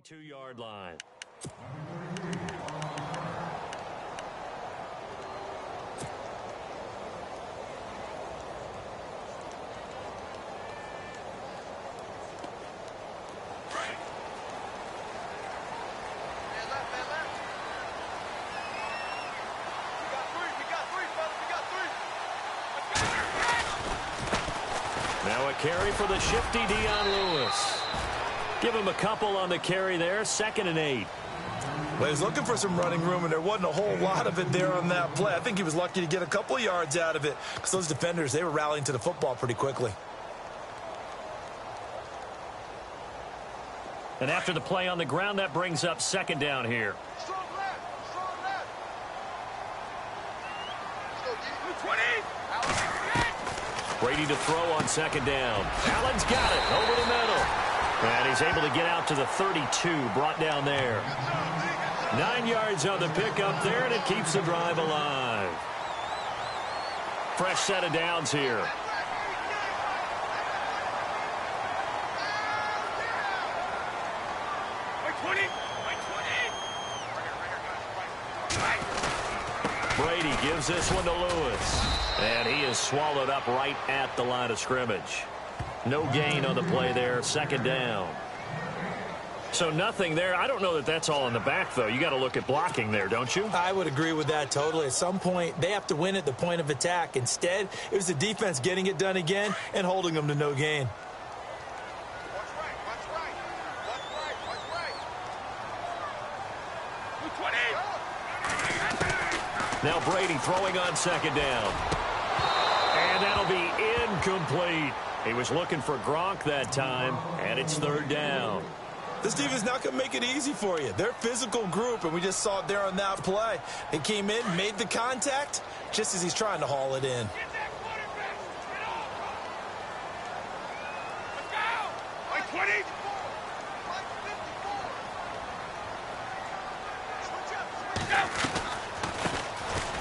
42-yard line. Now a carry for the shifty Dion Lewis. Give him a couple on the carry there, 2nd and 8. Well, he was looking for some running room, and there wasn't a whole lot of it there on that play. I think he was lucky to get a couple of yards out of it because those defenders, they were rallying to the football pretty quickly. And after the play on the ground, that brings up 2nd down here. Brady to throw on 2nd down. Allen's got it over the middle. And he's able to get out to the 32, brought down there. 9 yards on the pickup there, and it keeps the drive alive. Fresh set of downs here. Brady gives this one to Lewis. And he is swallowed up right at the line of scrimmage. No gain on the play there, 2nd down. So nothing there. I don't know that that's all in the back, though. You got to look at blocking there, don't you? I would agree with that totally. At some point, they have to win at the point of attack. Instead, it was the defense getting it done again and holding them to no gain. Now Brady throwing on 2nd down. And that'll be incomplete. He was looking for Gronk that time, and it's 3rd down. This team is not going to make it easy for you. They're a physical group, and we just saw it there on that play. They came in, made the contact, just as he's trying to haul it in.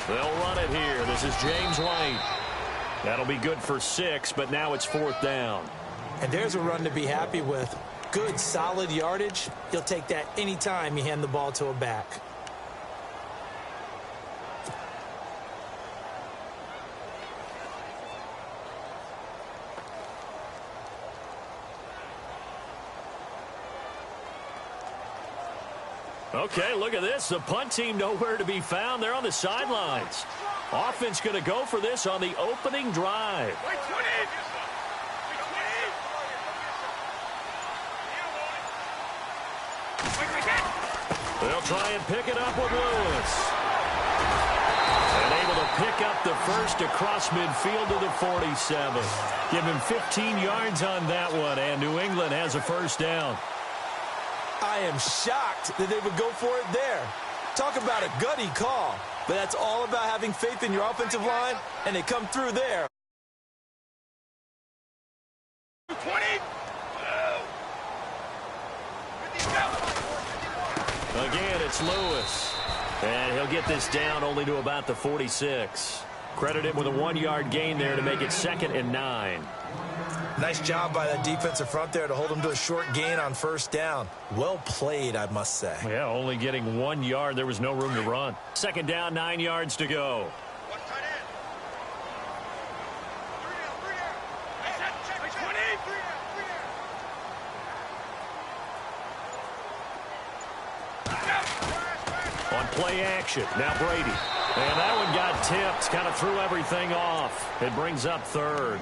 They'll run it here. This is James White. That'll be good for 6, but now it's 4th down. And there's a run to be happy with. Good, solid yardage. You'll take that anytime you hand the ball to a back. Okay, look at this. The punt team nowhere to be found. They're on the sidelines. Offense going to go for this on the opening drive. They'll try and pick it up with Lewis. And able to pick up the first across midfield to the 47. Give him 15 yards on that one, and New England has a 1st down. I am shocked that they would go for it there. Talk about a gutty call. But that's all about having faith in your offensive line, and they come through there. Again, it's Lewis. And he'll get this down only to about the 46. Credit him with a 1-yard gain there to make it 2nd and 9. Nice job by that defensive front there to hold him to a short gain on 1st down. Well played, I must say. Yeah, only getting 1 yard. There was no room to run. 2nd down, 9 yards to go. On play action, now Brady. And that one got tipped, kind of threw everything off. It brings up 3rd.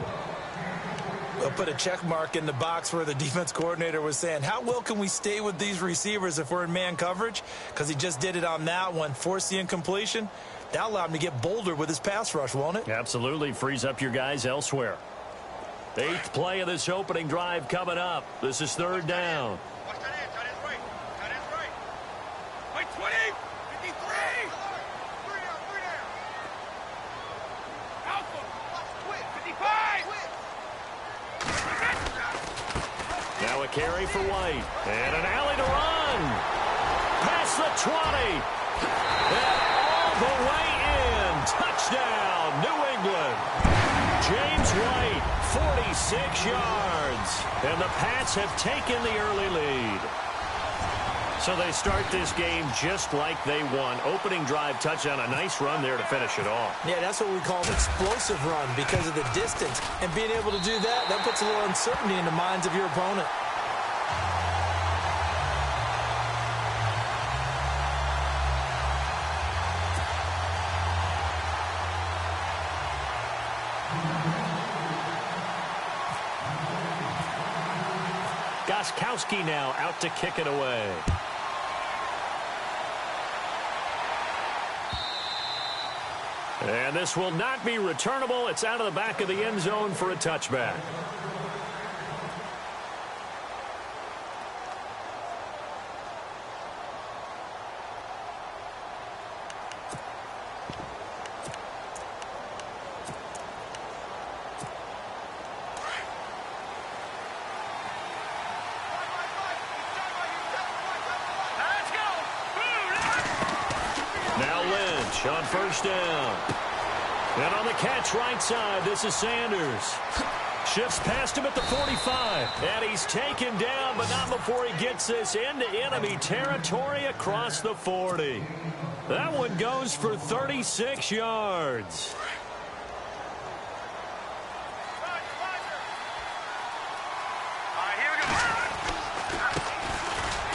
We'll put a check mark in the box where the defense coordinator was saying, how well can we stay with these receivers if we're in man coverage? Because he just did it on that one, forced the incompletion. That allowed him to get bolder with his pass rush, won't it? Absolutely. Frees up your guys elsewhere. 8th play of this opening drive coming up. This is 3rd down. Now a carry for White. And an alley to run. Past the 20. And all the way in. Touchdown, New England. James White, 46 yards. And the Pats have taken the early lead. So they start this game just like they won. Opening drive touchdown, a nice run there to finish it off. Yeah, that's what we call an explosive run because of the distance. And being able to do that, that puts a little uncertainty in the minds of your opponent. Gostkowski now out to kick it away. And this will not be returnable. It's out of the back of the end zone for a touchback. On first down. And on the catch right side, this is Sanders. Shifts past him at the 45. And he's taken down, but not before he gets this into enemy territory across the 40. That one goes for 36 yards.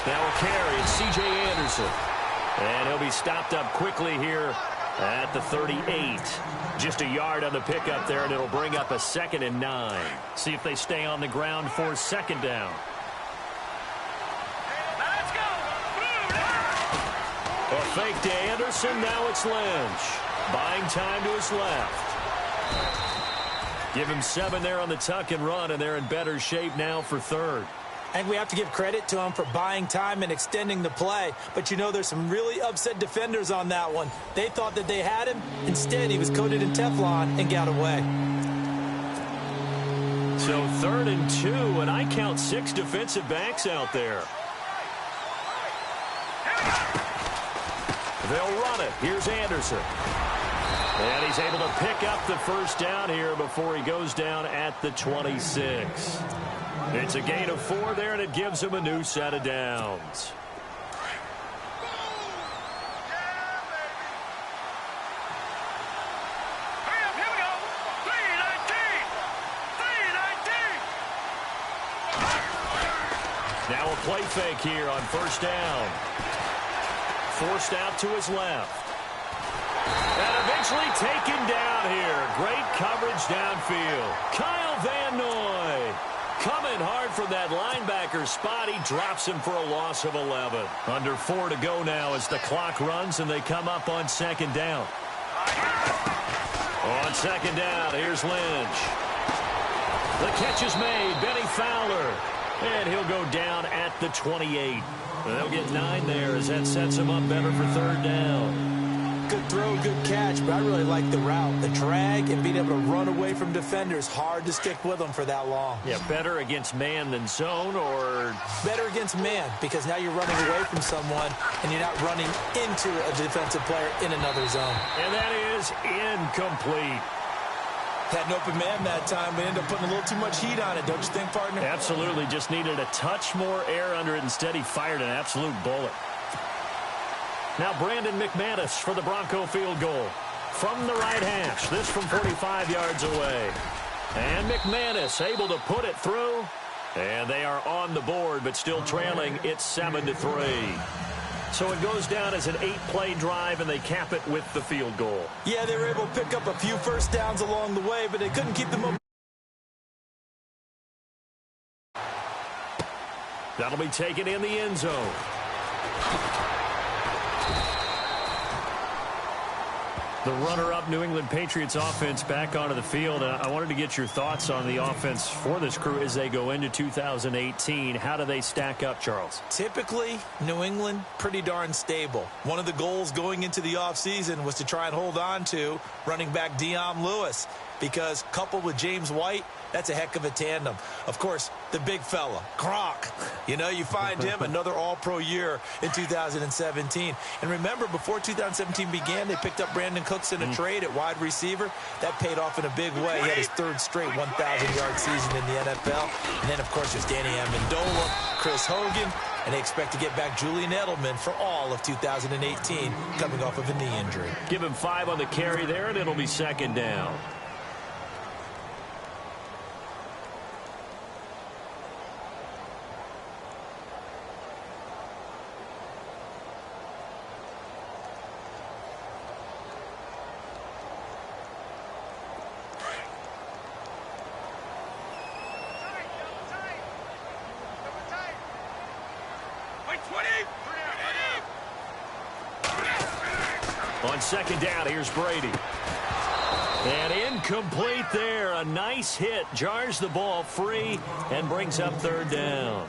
Now a carry, it's C.J. Anderson. And he'll be stopped up quickly here at the 38. Just a yard on the pickup there, and it'll bring up a 2nd and 9. See if they stay on the ground for 2nd down. Let's go. A fake to Anderson. Now it's Lynch. Buying time to his left. Give him 7 there on the tuck and run, and they're in better shape now for 3rd. I think we have to give credit to him for buying time and extending the play. But, you know, there's some really upset defenders on that one. They thought that they had him. Instead, he was coated in Teflon and got away. So 3rd and 2, and I count 6 defensive backs out there. They'll run it. Here's Anderson. And he's able to pick up the first down here before he goes down at the 26. It's a gain of 4 there, and it gives him a new set of downs. Here we go. 319. Now a play fake here on first down. Forced out to his left. And eventually taken down here. Great coverage downfield. Kyle Van Noy. Coming hard from that linebacker spot. He drops him for a loss of 11. Under 4 to go now as the clock runs and they come up on 2nd down. On 2nd down, here's Lynch. The catch is made. Benny Fowler. And he'll go down at the 28. They'll get 9 there as that sets him up better for 3rd down. Good throw, good catch, but I really like the route. The drag and being able to run away from defenders. Hard to stick with them for that long. Yeah, better against man than zone, or better against man, because now you're running away from someone and you're not running into a defensive player in another zone. And that is incomplete. Had an open man that time, but ended up putting a little too much heat on it, don't you think, partner? Absolutely. Just needed a touch more air under it. Instead, he fired an absolute bullet. Now Brandon McManus for the Bronco field goal. From the right hash. This from 45 yards away. And McManus able to put it through. And they are on the board, but still trailing. It's 7-3. So it goes down as an 8-play drive, and they cap it with the field goal. Yeah, they were able to pick up a few first downs along the way, but they couldn't keep them up. That'll be taken in the end zone. The runner-up New England Patriots offense back onto the field. I wanted to get your thoughts on the offense for this crew as they go into 2018. How do they stack up, Charles? Typically, New England, pretty darn stable. One of the goals going into the offseason was to try and hold on to running back Dion Lewis. because coupled with James White, that's a heck of a tandem. Of course, the big fella, Gronk. You know, you find him another all-pro year in 2017. And remember, before 2017 began, they picked up Brandon Cooks in a trade at wide receiver. That paid off in a big way. He had his third straight 1,000-yard season in the NFL. And then, of course, there's Danny Amendola, Chris Hogan, and they expect to get back Julian Edelman for all of 2018, coming off of a knee injury. Give him 5 on the carry there, and it'll be second down. On second down, here's Brady. And incomplete there. A nice hit. Jars the ball free and brings up third down.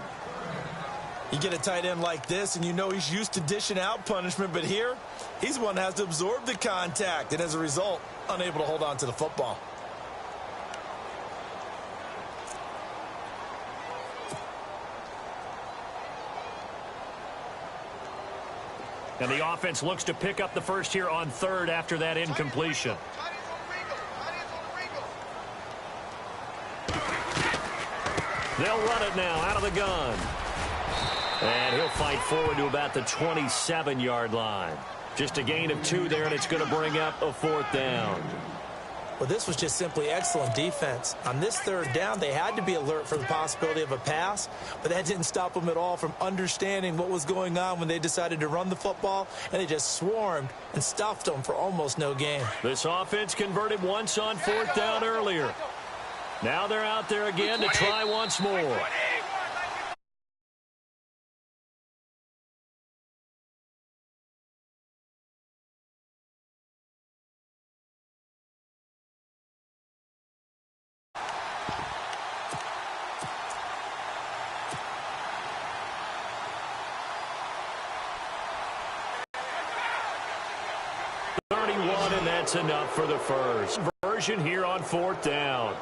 You get a tight end like this, and you know he's used to dishing out punishment, but here, he's one that has to absorb the contact, and as a result, unable to hold on to the football. And the offense looks to pick up the first here on third after that incompletion. They'll run it now out of the gun. And he'll fight forward to about the 27-yard line. Just a gain of 2 there, and it's going to bring up a fourth down. Well, this was just simply excellent defense. On this third down, they had to be alert for the possibility of a pass, but that didn't stop them at all from understanding what was going on when they decided to run the football, and they just swarmed and stuffed them for almost no gain. This offense converted once on fourth down earlier. Now they're out there again to try once more. And that's enough for the first. Version here on fourth down.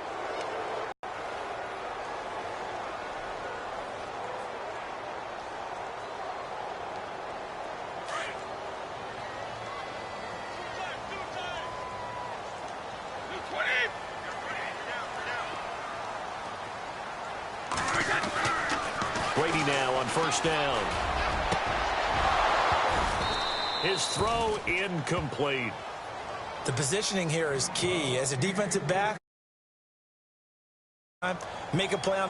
Brady now on first down. His throw incomplete. The positioning here is key. As a defensive back, make a play on.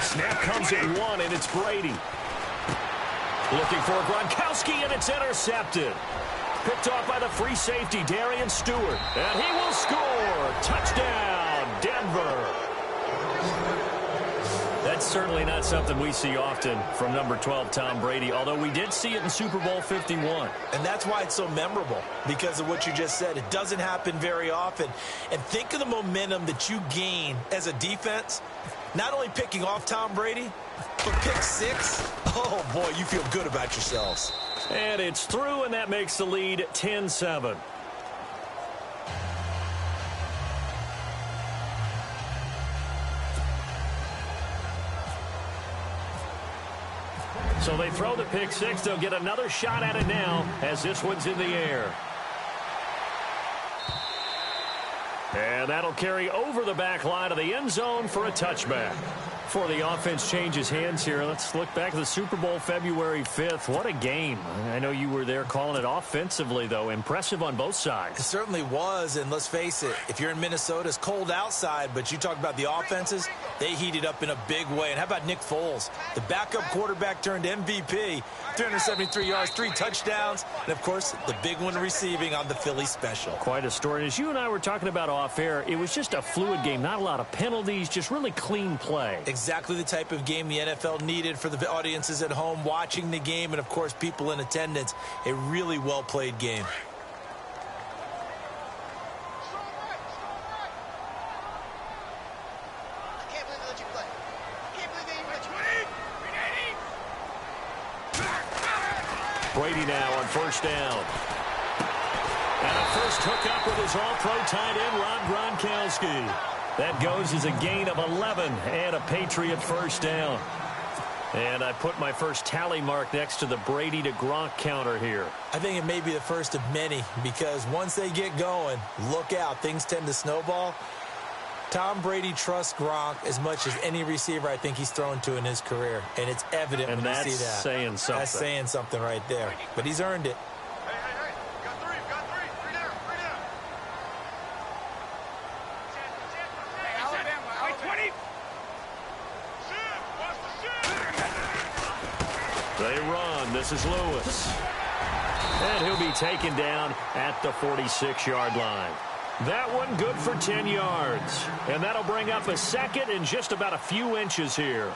Snap comes at 1, and it's Brady. Looking for Gronkowski, and it's intercepted. Picked off by the free safety, Darian Stewart. And he will score. Touchdown, Denver. That's certainly not something we see often from number 12, Tom Brady, although we did see it in Super Bowl 51. And that's why it's so memorable, because of what you just said. It doesn't happen very often. And think of the momentum that you gain as a defense, not only picking off Tom Brady, but pick 6. Oh, boy, you feel good about yourselves. And it's through, and that makes the lead 10-7. So they throw the pick 6. They'll get another shot at it now as this one's in the air. And that'll carry over the back line of the end zone for a touchback. Before the offense changes hands here, let's look back to the Super Bowl February 5th. What a game. I know you were there calling it offensively, though. Impressive on both sides. It certainly was, and let's face it, if you're in Minnesota, it's cold outside, but you talk about the offenses, they heated up in a big way. And how about Nick Foles? The backup quarterback turned MVP, 373 yards, 3 touchdowns, and, of course, the big one receiving on the Philly special. Quite a story. As you and I were talking about off air, it was just a fluid game, not a lot of penalties, just really clean play. Exactly the type of game the NFL needed for the audiences at home watching the game and, of course, people in attendance. A really well-played game. Brady now on first down. And a first hookup with his all-pro tight end, Rob Gronkowski. That goes as a gain of 11 and a Patriot first down. And I put my first tally mark next to the Brady to Gronk counter here. I think it may be the first of many because once they get going, look out. Things tend to snowball. Tom Brady trusts Gronk as much as any receiver I think he's thrown to in his career. And it's evident when you see that. That's saying something. That's saying something right there. But he's earned it. Hey. Got three. Three down. Hey, Alabama. 20. They run. This is Lewis. And he'll be taken down at the 46-yard line. That one good for 10 yards. And that'll bring up a second and just about a few inches here.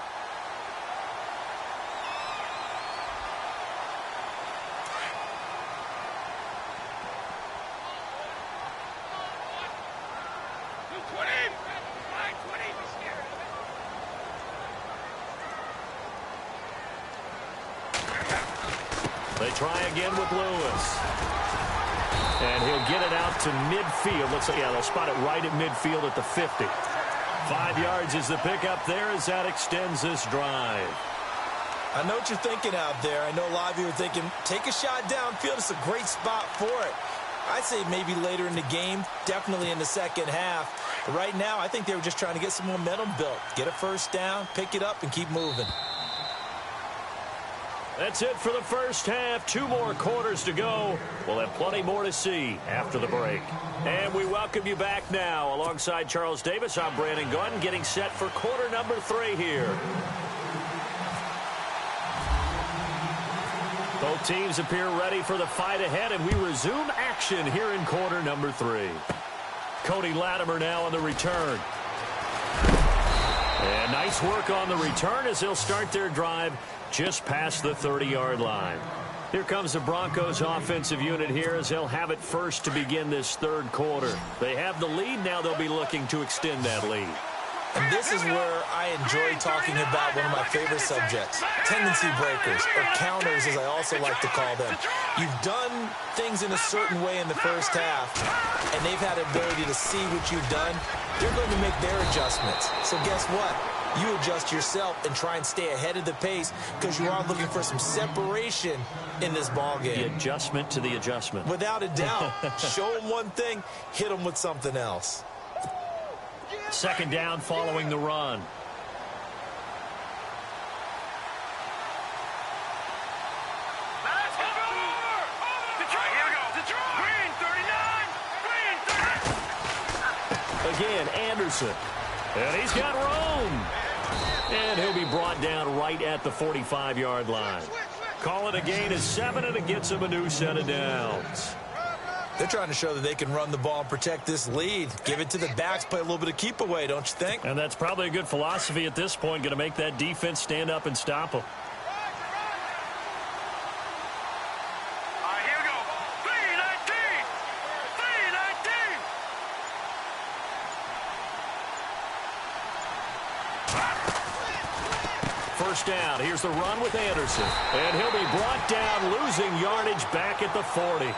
They try again with Lewis. And he'll get it out to midfield. Looks like, yeah, they'll spot it right at midfield at the 50. 5 yards is the pickup there as that extends this drive. I know what you're thinking out there. I know a lot of you are thinking, take a shot downfield. It's a great spot for it. I'd say maybe later in the game, definitely in the second half. But right now, I think they were just trying to get some momentum built. Get a first down, pick it up, and keep moving. That's it for the first half. 2 more quarters to go. We'll have plenty more to see after the break. And we welcome you back now. Alongside Charles Davis, I'm Brandon Gunn, getting set for quarter number 3 here. Both teams appear ready for the fight ahead, and we resume action here in quarter number 3. Cody Latimer now on the return. And nice work on the return as they'll start their drive just past the 30-yard line. Here comes the Broncos offensive unit here as they'll have it first to begin this third quarter. They have the lead. Now they'll be looking to extend that lead. And this is where I enjoy talking about one of my favorite subjects, tendency breakers, or counters as I also like to call them. You've done things in a certain way in the first half, and they've had the ability to see what you've done. They're going to make their adjustments. So guess what? You adjust yourself and try and stay ahead of the pace because you are looking for some separation in this ball game. The adjustment to the adjustment. Without a doubt. Show them one thing, hit them with something else. Second down following the run. Again, Anderson. And he's got room. And he'll be brought down right at the 45-yard line. Call it a gain of 7, and it gets him a new set of downs. They're trying to show that they can run the ball and protect this lead. Give it to the backs, play a little bit of keep away, don't you think? And that's probably a good philosophy at this point, going to make that defense stand up and stop them. Here we go. 319. First down. Here's the run with Anderson. And he'll be brought down, losing yardage back at the 40.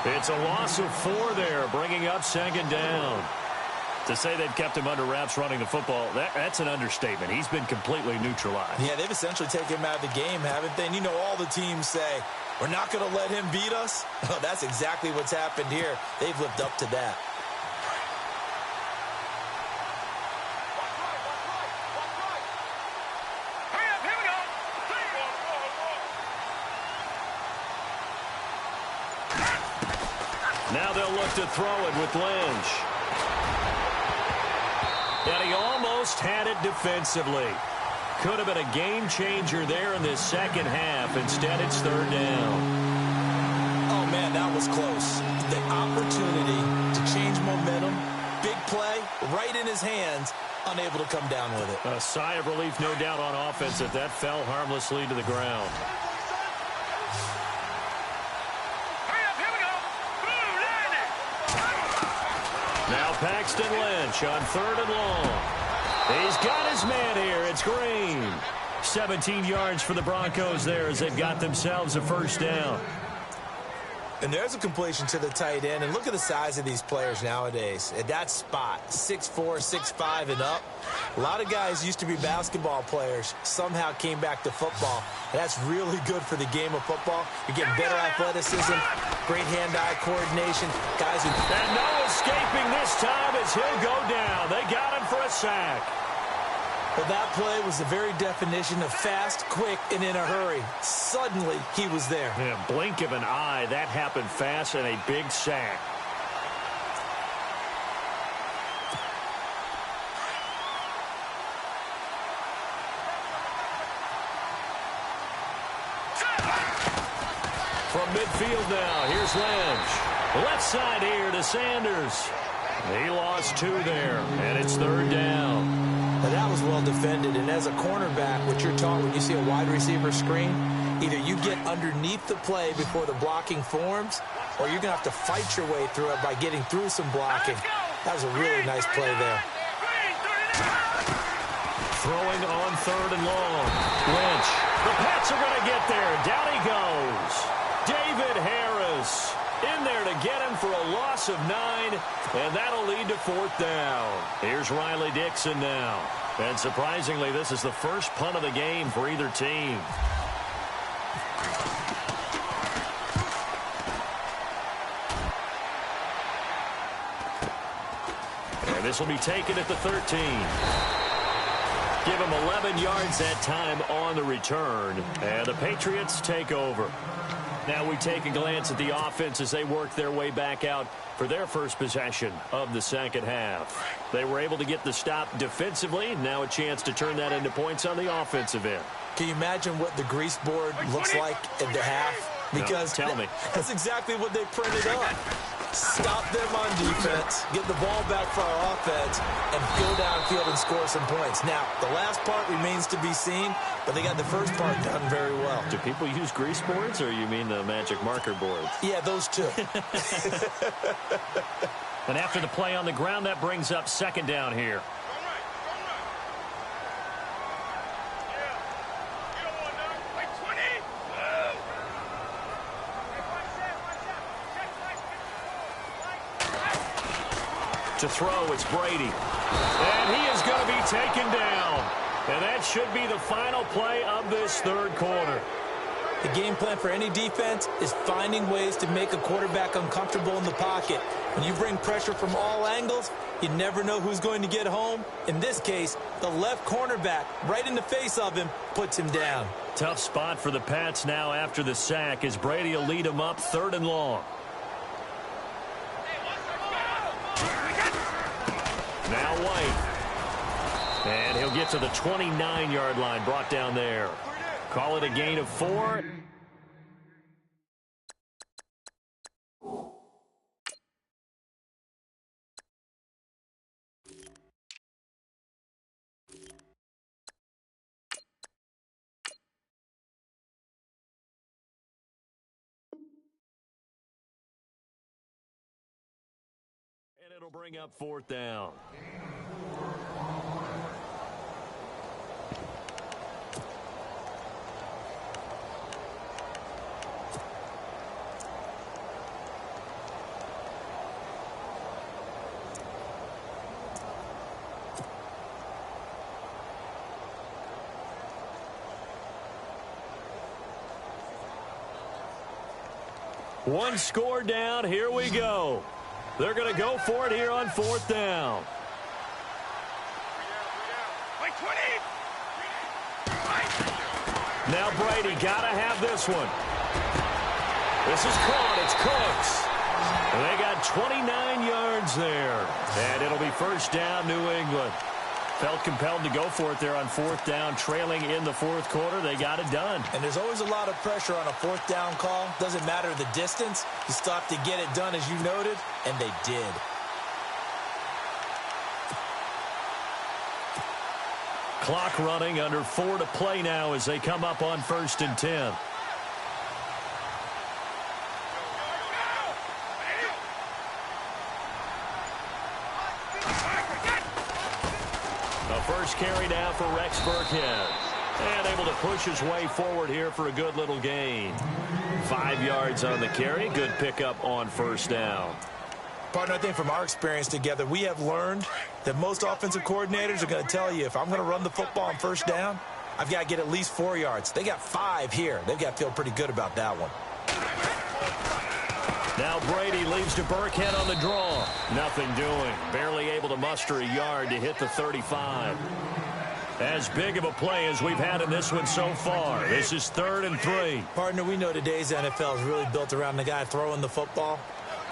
It's a loss of 4 there, bringing up second down. To say they've kept him under wraps running the football, that's an understatement. He's been completely neutralized. Yeah, they've essentially taken him out of the game, haven't they? And you know all the teams say, we're not going to let him beat us. Well, that's exactly what's happened here. They've lived up to that. Now they'll look to throw it with Lynch. And he almost had it defensively. Could have been a game changer there in this second half. Instead, it's third down. Oh, man, that was close. The opportunity to change momentum, big play, right in his hands, unable to come down with it. A sigh of relief, no doubt, on offense if that fell harmlessly to the ground. Now Paxton Lynch on 3rd and long. He's got his man here. It's Green. 17 yards for the Broncos there as they've got themselves a first down. And there's a completion to the tight end. And look at the size of these players nowadays. At that spot, 6'4", 6'5", and up. A lot of guys used to be basketball players, somehow came back to football. And that's really good for the game of football. You're getting better athleticism, great hand-eye coordination. Guys who... And no escaping this time as he'll go down. They got him for a sack. Well, that play was the very definition of fast, quick, and in a hurry. Suddenly, he was there. Yeah, blink of an eye, that happened fast, and a big sack. From midfield now, here's Lynch. Left side here to Sanders. He lost 2 there, and it's 3rd down. Now, that was well defended, and as a cornerback, what you're taught when you see a wide receiver screen, either you get underneath the play before the blocking forms, or you're going to have to fight your way through it by getting through some blocking. That was a really nice play there. Throwing on 3rd and long. Lynch. The Pats are going to get there. Down he goes. David Harris in there to get him for a loss of 9, and that'll lead to 4th down. Here's Riley Dixon now. And surprisingly, this is the first punt of the game for either team. And this will be taken at the 13. Give him 11 yards that time on the return, and the Patriots take over. Now we take a glance at the offense as they work their way back out for their first possession of the second half. They were able to get the stop defensively. Now a chance to turn that into points on the offensive end. Can you imagine what the grease board looks like at the half? Because no, tell me. That's exactly what they printed up. Stop them on defense, get the ball back for our offense, and go downfield and score some points. Now, the last part remains to be seen, but they got the first part done very well. Do people use grease boards, or you mean the magic marker boards? Yeah, those two. And after the play on the ground, that brings up 2nd down here. To throw, it's Brady. And he is going to be taken down. And that should be the final play of this 3rd quarter. The game plan for any defense is finding ways to make a quarterback uncomfortable in the pocket. When you bring pressure from all angles, you never know who's going to get home. In this case, the left cornerback, right in the face of him, puts him down. Tough spot for the Pats now after the sack as Brady will lead them up 3rd and long. Now White. And he'll get to the 29-yard line, brought down there. Call it a gain of 4. And it'll bring up 4th down. One score down. Here we go. They're going to go for it here on 4th down. Now Brady got to have this one. This is caught. It's Cooks. And they got 29 yards there. And it'll be 1st down, New England. Felt compelled to go for it there on 4th down, trailing in the 4th quarter. They got it done. And there's always a lot of pressure on a 4th down call. Doesn't matter the distance. You stop to get it done, as you noted, and they did. Clock running, under 4 to play now as they come up on 1st and 10. The first carry now for Rex Burkhead. And able to push his way forward here for a good little gain. 5 yards on the carry. Good pickup on first down. Partner, I think from our experience together, we have learned that most offensive coordinators are going to tell you, if I'm going to run the football on first down, I've got to get at least 4 yards. They got 5 here. They've got to feel pretty good about that one. Now Brady leaves to Burkhead on the draw. Nothing doing. Barely able to muster a yard to hit the 35. As big of a play as we've had in this one so far. This is 3rd and 3. Partner, we know today's NFL is really built around the guy throwing the football.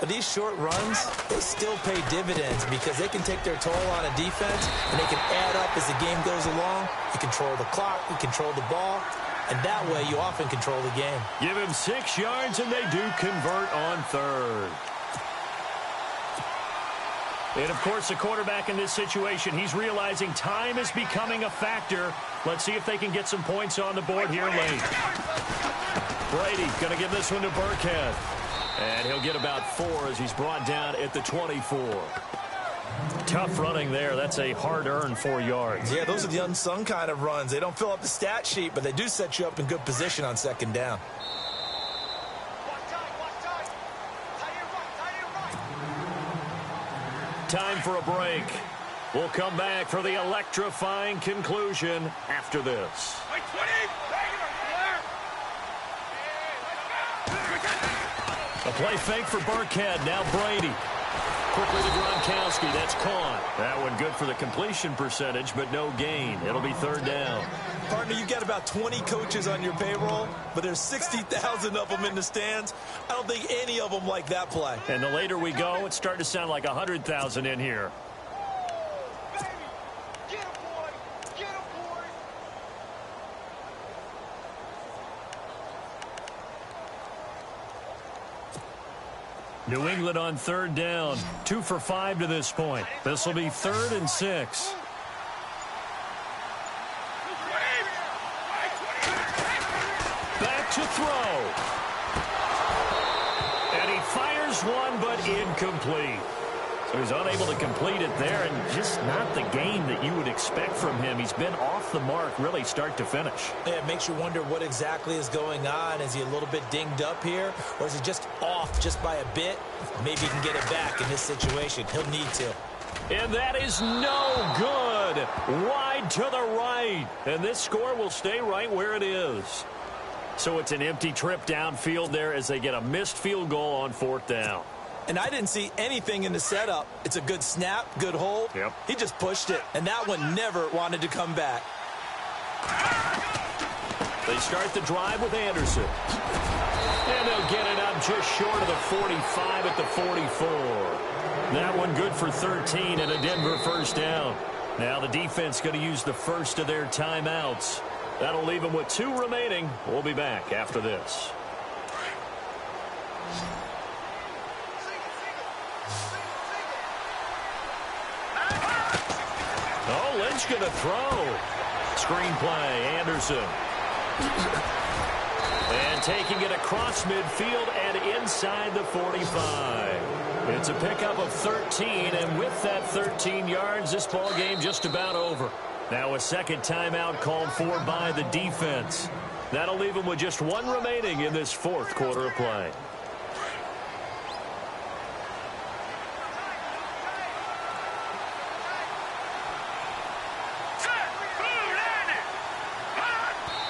But these short runs, they still pay dividends because they can take their toll on a defense and they can add up as the game goes along. You control the clock, you control the ball, and that way you often control the game. Give him 6 yards and they do convert on 3rd. And, of course, the quarterback in this situation, he's realizing time is becoming a factor. Let's see if they can get some points on the board here late. Brady going to give this one to Burkhead. And he'll get about 4 as he's brought down at the 24. Tough running there. That's a hard-earned 4 yards. Yeah, those are the unsung kind of runs. They don't fill up the stat sheet, but they do set you up in good position on 2nd down. Time for a break. We'll come back for the electrifying conclusion after this. A play fake for Burkhead. Now Brady. Quickly to Gronkowski. That's caught. That one good for the completion percentage, but no gain. It'll be 3rd down. Partner, you've got about 20 coaches on your payroll, but there's 60,000 of them in the stands. I don't think any of them like that play. And the later we go, it's starting to sound like 100,000 in here. New England on 3rd down. 2 for 5 to this point. This will be 3rd and 6. Back to throw. And he fires one, but incomplete. So he's unable to complete it there, and just not the game that you would expect from him. He's been off the mark really start to finish. Yeah, it makes you wonder what exactly is going on. Is he a little bit dinged up here, or is he just off just by a bit? Maybe he can get it back in this situation. He'll need to. And that is no good. Wide to the right. And this score will stay right where it is. So it's an empty trip downfield there as they get a missed field goal on 4th down. And I didn't see anything in the setup. It's a good snap, good hold. Yep. He just pushed it, and that one never wanted to come back. They start the drive with Anderson. And they'll get it up just short of the 45 at the 44. That one good for 13 and a Denver 1st down. Now the defense going to use the first of their timeouts. That'll leave them with 2 remaining. We'll be back after this. Oh, Lynch going to throw. Screenplay, Anderson. And taking it across midfield and inside the 45. It's a pickup of 13, and with that 13 yards, this ball game just about over. Now a 2nd timeout called for by the defense. That'll leave them with just 1 remaining in this 4th quarter of play.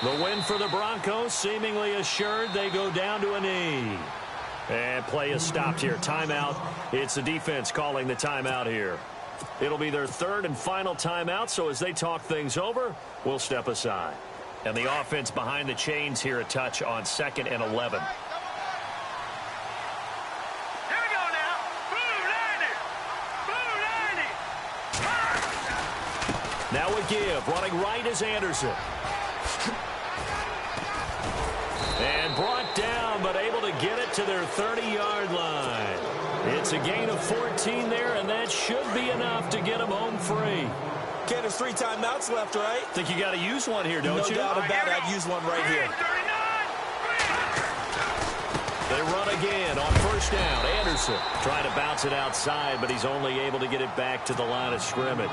The win for the Broncos seemingly assured. They go down to a knee. And play is stopped here. Timeout. It's the defense calling the timeout here. It'll be their 3rd and final timeout, so as they talk things over, we'll step aside. And the offense behind the chains here a touch on 2nd and 11. Here we go now. Now a give. Running right is Anderson. And brought down, but able to get it to their 30-yard line. It's a gain of 14 there, and that should be enough to get them home free. Okay, there's 3 timeouts left, right? Think you got to use one here, don't you? No doubt about it. I'd use one right here. They run again on 1st down. Anderson trying to bounce it outside, but he's only able to get it back to the line of scrimmage.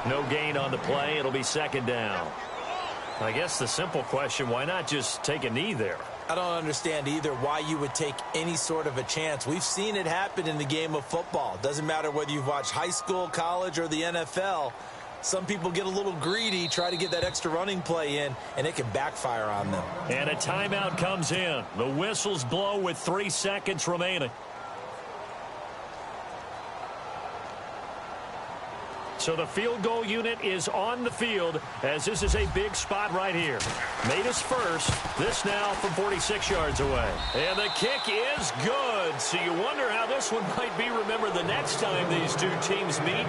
No gain on the play. It'll be 2nd down. I guess the simple question, why not just take a knee there? I don't understand either why you would take any sort of a chance. We've seen it happen in the game of football. Doesn't matter whether you've watched high school, college, or the NFL. Some people get a little greedy, try to get that extra running play in, and it can backfire on them. And a timeout comes in. The whistles blow with 3 seconds remaining. So the field goal unit is on the field as this is a big spot right here. Made his first. This now from 46 yards away. And the kick is good. So you wonder how this one might be remembered the next time these two teams meet.